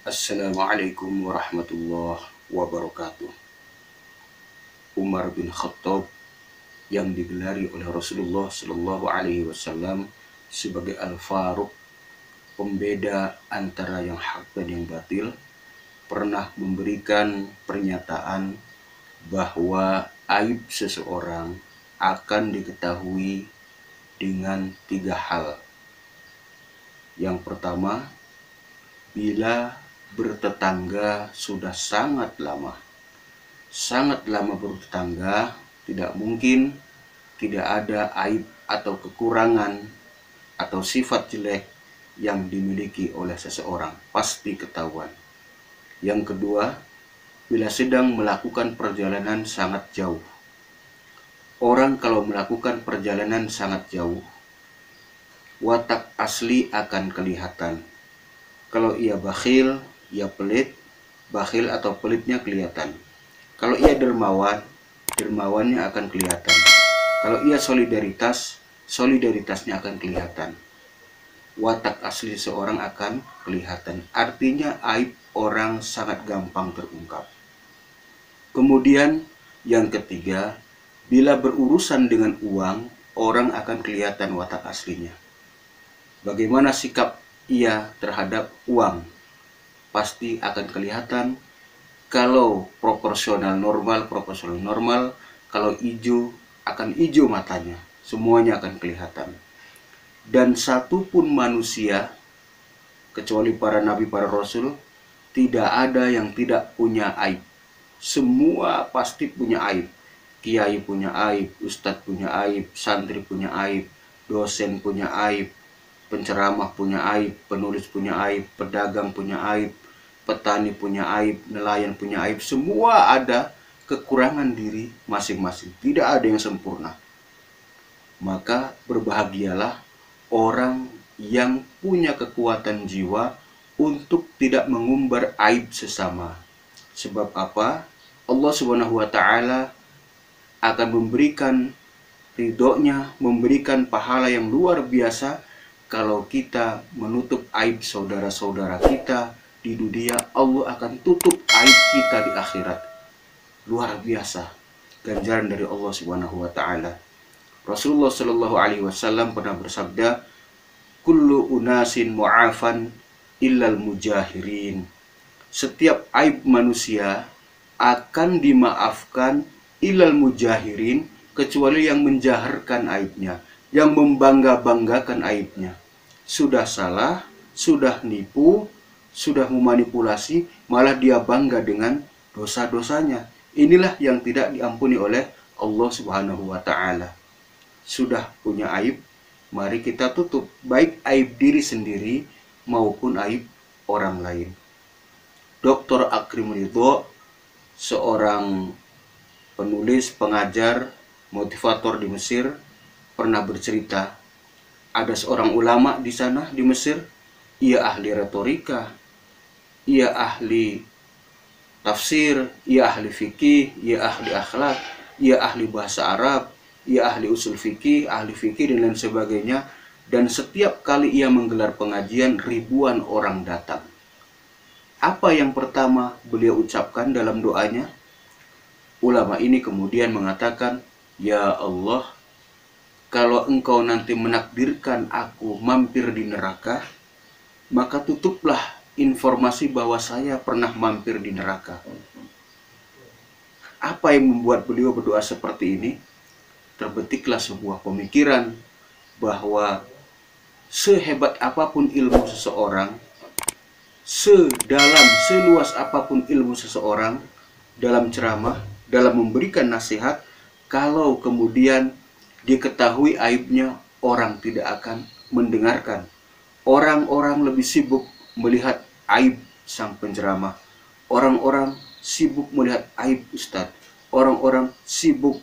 Assalamualaikum warahmatullahi wabarakatuh. Umar bin Khattab yang digelari oleh Rasulullah Shallallahu Alaihi Wasallam sebagai Al-Faruq, pembeda antara yang hak dan yang batil, pernah memberikan pernyataan bahwa aib seseorang akan diketahui dengan 3 hal. Yang pertama, bila bertetangga sudah sangat lama bertetangga, tidak mungkin tidak ada aib atau kekurangan atau sifat jelek yang dimiliki oleh seseorang, pasti ketahuan. Yang kedua, bila sedang melakukan perjalanan sangat jauh. Orang kalau melakukan perjalanan sangat jauh, watak asli akan kelihatan. Kalau ia bakhil, ia pelit, bakhil atau pelitnya kelihatan. Kalau ia dermawan, dermawannya akan kelihatan. Kalau ia solidaritas, solidaritasnya akan kelihatan. Watak asli seorang akan kelihatan. Artinya aib orang sangat gampang terungkap. Kemudian yang ketiga, bila berurusan dengan uang, orang akan kelihatan watak aslinya. Bagaimana sikap ia terhadap uang, pasti akan kelihatan. Kalau proporsional normal, kalau hijau akan hijau matanya, semuanya akan kelihatan. Dan satupun manusia, kecuali para nabi, para rasul, tidak ada yang tidak punya aib. Semua pasti punya aib. Kiai punya aib, ustadz punya aib, santri punya aib, dosen punya aib, penceramah punya aib, penulis punya aib, pedagang punya aib, petani punya aib, nelayan punya aib. Semua ada kekurangan diri masing-masing. Tidak ada yang sempurna. Maka berbahagialah orang yang punya kekuatan jiwa untuk tidak mengumbar aib sesama. Sebab apa? Allah Subhanahu wa Ta'ala akan memberikan ridhonya, memberikan pahala yang luar biasa kalau kita menutup aib saudara-saudara kita di dunia. Allah akan tutup aib kita di akhirat. Luar biasa ganjaran dari Allah Subhanahu wa Ta'ala. Rasulullah Shallallahu Alaihi Wasallam pernah bersabda, kullu unasin mu'afan illal mujahirin. Setiap aib manusia akan dimaafkan illal mujahirin, kecuali yang menjaharkan aibnya, yang membangga-banggakan aibnya. Sudah salah, sudah nipu, sudah memanipulasi, malah dia bangga dengan dosa-dosanya. Inilah yang tidak diampuni oleh Allah Subhanahu wa Ta'ala. Sudah punya aib, mari kita tutup, baik aib diri sendiri maupun aib orang lain. Dr. Akrim Ridho, seorang penulis, pengajar, motivator di Mesir, pernah bercerita, ada seorang ulama di sana di Mesir, ia ahli retorika, ia ahli tafsir, ia ahli fikih, ia ahli akhlak, ia ahli bahasa Arab, ia ahli usul fikih, ahli fikih dan lain sebagainya. Dan setiap kali ia menggelar pengajian, ribuan orang datang. Apa yang pertama beliau ucapkan dalam doanya? Ulama ini kemudian mengatakan, ya Allah, kalau engkau nanti menakdirkan aku mampir di neraka, maka tutuplah informasi bahwa saya pernah mampir di neraka. Apa yang membuat beliau berdoa seperti ini? Terbetiklah sebuah pemikiran bahwa sehebat apapun ilmu seseorang, sedalam, seluas apapun ilmu seseorang, dalam ceramah, dalam memberikan nasihat, kalau kemudian diketahui aibnya, orang tidak akan mendengarkan. Orang-orang lebih sibuk melihat aib sang penceramah. Orang-orang sibuk melihat aib ustadz. Orang-orang sibuk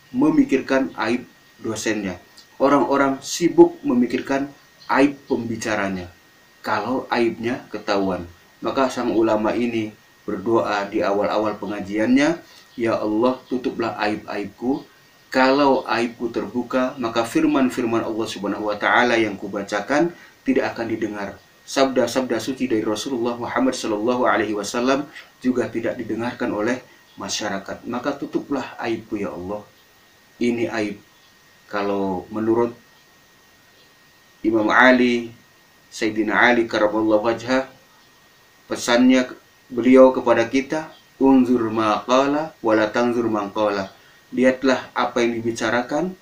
memikirkan aib dosennya. Orang-orang sibuk memikirkan aib pembicaranya. Kalau aibnya ketahuan, maka sang ulama ini berdoa di awal-awal pengajiannya, ya Allah, tutuplah aib-aibku. Kalau aibku terbuka, maka firman-firman Allah Subhanahu wa Ta'ala yang kubacakan tidak akan didengar. sabda-sabda suci dari Rasulullah Muhammad Shallallahu Alaihi Wasallam juga tidak didengarkan oleh masyarakat. Maka tutuplah aibku ya Allah. Ini aib. Kalau menurut Imam Ali, Sayyidina Ali karamallahu wajhah, pesannya beliau kepada kita, unzur maqala wala tanzur maqala. Lihatlah apa yang dibicarakan,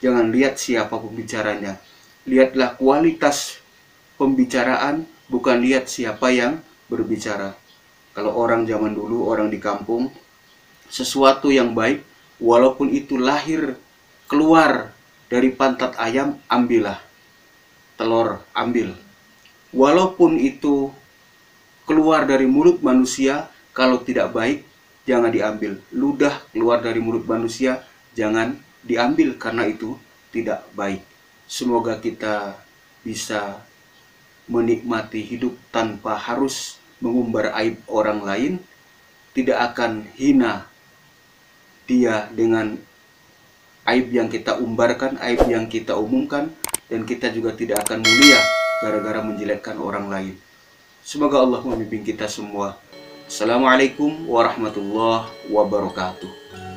jangan lihat siapa pembicaranya. Lihatlah kualitas pembicaraan, bukan lihat siapa yang berbicara. Kalau orang zaman dulu, orang di kampung, sesuatu yang baik, walaupun itu lahir keluar dari pantat ayam, ambillah. Telur, ambil. Walaupun itu keluar dari mulut manusia, kalau tidak baik, jangan diambil. Ludah keluar dari mulut manusia, jangan diambil karena itu tidak baik. Semoga kita bisa menikmati hidup tanpa harus mengumbar aib orang lain, tidak akan hina dia dengan aib yang kita umbarkan, aib yang kita umumkan, dan kita juga tidak akan mulia gara-gara menjelekkan orang lain. Semoga Allah membimbing kita semua. Assalamualaikum warahmatullahi wabarakatuh.